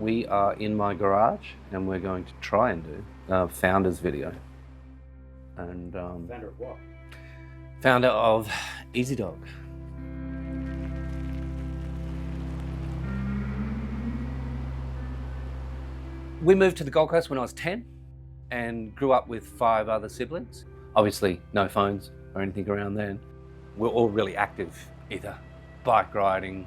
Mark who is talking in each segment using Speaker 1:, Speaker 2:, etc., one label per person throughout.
Speaker 1: We are in my garage and we're going to try and do a founder's video. And
Speaker 2: Founder of what?
Speaker 1: Founder of EzyDog. We moved to the Gold Coast when I was 10 and grew up with 5 other siblings. Obviously no phones or anything around then. We're all really active, either bike riding,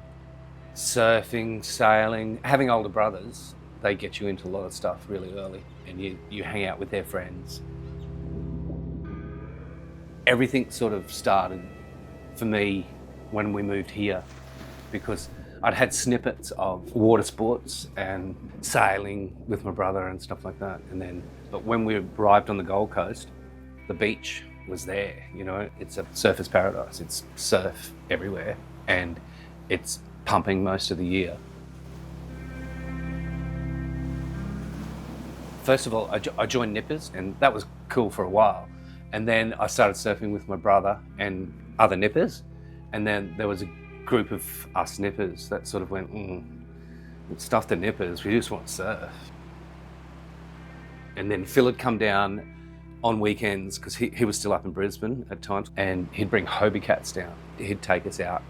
Speaker 1: surfing, sailing. Having older brothers, they get you into a lot of stuff really early and you hang out with their friends. Everything sort of started for me when we moved here, because I'd had snippets of water sports and sailing with my brother and stuff like that. But when we arrived on the Gold Coast, the beach was there, you know, it's a surfer's paradise. It's surf everywhere and it's pumping most of the year. First of all, I joined Nippers and that was cool for a while. And then I started surfing with my brother and other Nippers. And then there was a group of us Nippers that sort of went, stuff the Nippers, we just want to surf. And then Phil had come down on weekends, because he was still up in Brisbane at times, and he'd bring Hobie cats down. He'd take us out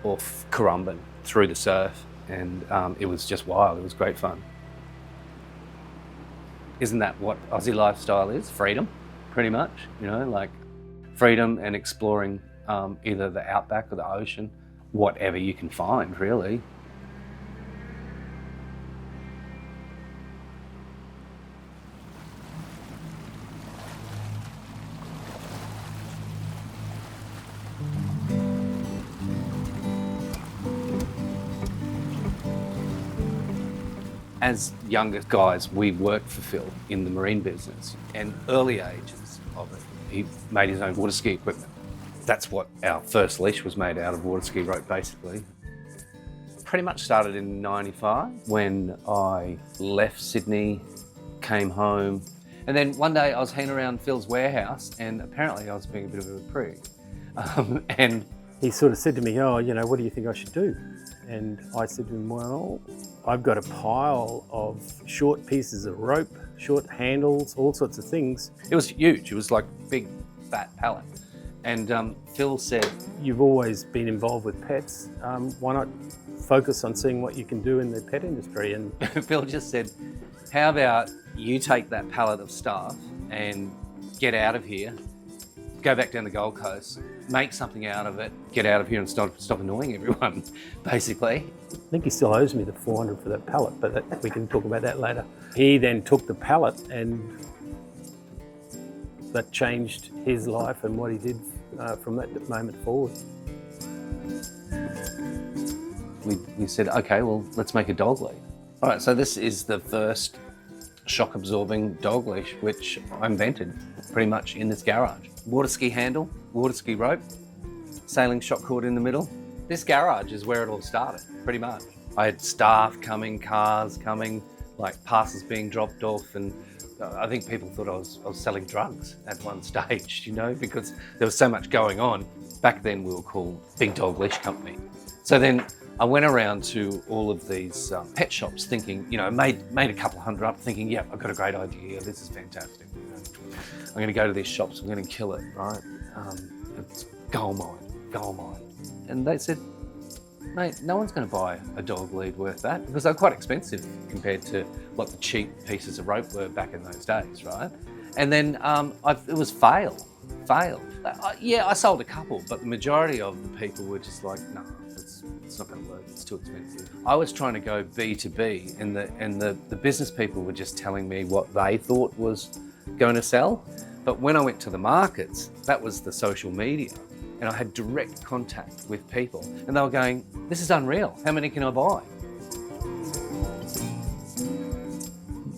Speaker 1: off Currumbin through the surf, and it was just wild. It was great fun. Isn't that what Aussie lifestyle is? Freedom, pretty much, you know, like freedom and exploring either the outback or the ocean, whatever you can find, really. As younger guys, we worked for Phil in the marine business, and early ages of it, he made his own water ski equipment. That's what our first leash was made out of, water ski rope, basically. Pretty much started in '95 when I left Sydney, came home, and then one day I was hanging around Phil's warehouse, and apparently I was being a bit of a prig. And
Speaker 2: He sort of said to me, oh, you know, what do you think I should do? And I said to him, well, I've got a pile of short pieces of rope, short handles, all sorts of things.
Speaker 1: it was huge. It was like a big, fat pallet. And Phil said,
Speaker 2: You've always been involved with pets. Why not focus on seeing what you can do in the pet industry? And
Speaker 1: Phil just said, how about you take that pallet of stuff and get out of here, go back down the Gold Coast, make something out of it, get out of here and stop annoying everyone, basically.
Speaker 2: I think he still owes me the $400 for that pallet, but we can talk about that later. He then took the pallet and that changed his life and what he did from that moment forward.
Speaker 1: We said, okay, well, let's make a dog leash. All right, so this is the first shock-absorbing dog leash, which I invented pretty much in this garage. Water ski handle, water ski rope, sailing shock cord in the middle. This garage is where it all started, pretty much. I had staff coming, cars coming, like parcels being dropped off, and I think people thought I was selling drugs at one stage, you know, because there was so much going on. Back then we were called Big Dog Leash Company. So then I went around to all of these pet shops thinking, you know, made a couple hundred up thinking, yeah, I've got a great idea, this is fantastic. You know, I'm gonna go to these shops, I'm gonna kill it, right? It's gold mine. And they said, mate, no one's gonna buy a dog lead worth that, because they're quite expensive compared to what the cheap pieces of rope were back in those days, right? And then it was failed. Yeah, I sold a couple, but the majority of the people were just like, no, it's not going to work, it's too expensive. I was trying to go B2B, and the business people were just telling me what they thought was going to sell. But when I went to the markets, that was the social media, and I had direct contact with people, and they were going, this is unreal, how many can I buy?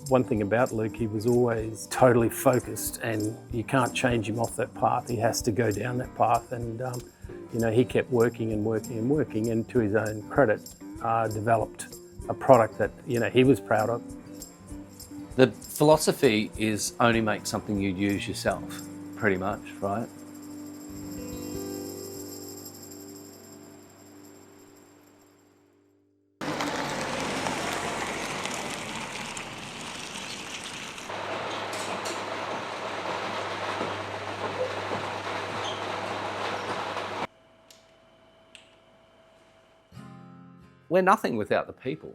Speaker 2: One thing about Luke, he was always totally focused, and you can't change him off that path. He has to go down that path, and you know, he kept working, and to his own credit, developed a product that, you know, he was proud of.
Speaker 1: The philosophy is only make something you use yourself, pretty much, right? we're nothing without the people.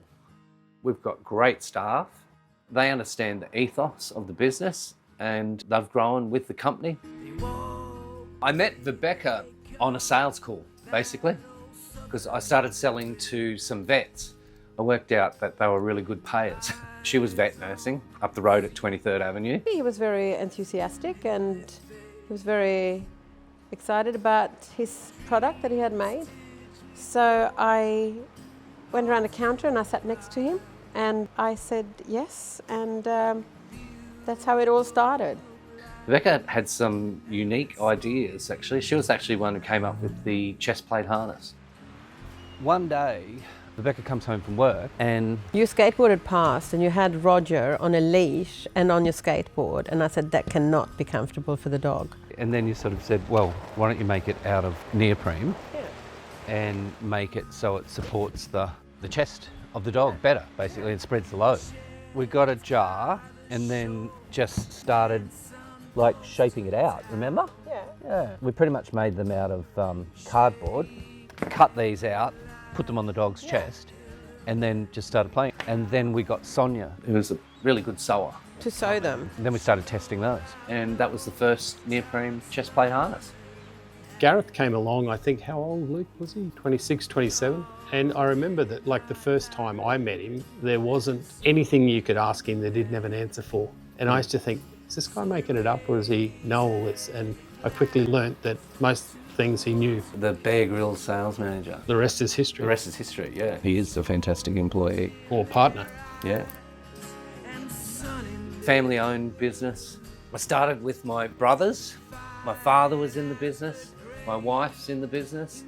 Speaker 1: We've got great staff. They understand the ethos of the business and they've grown with the company. I met Rebecca on a sales call, basically, because I started selling to some vets. I worked out that they were really good payers. She was vet nursing up the road at 23rd Avenue.
Speaker 3: He was very enthusiastic and he was very excited about his product that he had made. So I went around the counter and I sat next to him and I said yes, and that's how it all started.
Speaker 1: Rebecca had some unique ideas, actually. She was actually one who came up with the chest plate harness. One day, Rebecca comes home from work and...
Speaker 3: You skateboarded past and you had Roger on a leash and on your skateboard, and I said that cannot be comfortable for the dog.
Speaker 1: And then you sort of said, well, why don't you make it out of neoprene and make it so it supports the chest of the dog better, basically, and spreads the load. We got a jar and then just started like shaping it out, remember? Yeah. We pretty much made them out of cardboard, cut these out, put them on the dog's chest, and then just started playing. And then we got Sonia, who was a really good sewer.
Speaker 3: To sew them.
Speaker 1: And then we started testing those. And that was the first neoprene chest plate harness.
Speaker 2: Gareth came along, I think, how old, Luke, was he? 26, 27? And I remember that, like, the first time I met him, there wasn't anything you could ask him that he didn't have an answer for. And I used to think, is this guy making it up or does he know all this? And I quickly learnt that most things he knew.
Speaker 1: The Bear Grylls sales manager.
Speaker 2: The rest is history.
Speaker 1: The rest is history, yeah. He is a fantastic employee.
Speaker 2: Or partner.
Speaker 1: Yeah. Family-owned business. I started with my brothers. My father was in the business. My wife's in the business.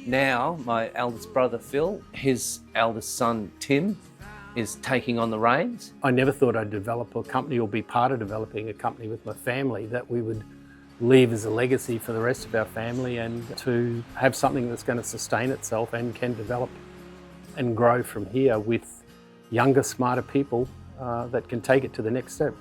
Speaker 1: Now, my eldest brother, Phil, his eldest son, Tim, is taking on the reins.
Speaker 2: I never thought I'd develop a company or be part of developing a company with my family that we would leave as a legacy for the rest of our family, and to have something that's going to sustain itself and can develop and grow from here with younger, smarter people that can take it to the next step.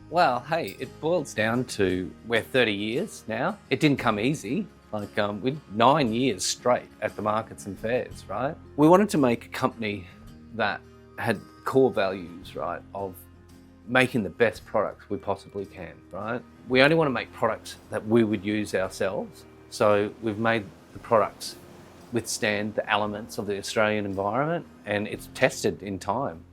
Speaker 1: Well, hey, it boils down to we're 30 years now. It didn't come easy. Like, we're 9 years straight at the markets and fairs, right? We wanted to make a company that had core values, right, of making the best products we possibly can, right? We only want to make products that we would use ourselves. So we've made the products withstand the elements of the Australian environment, and it's tested in time.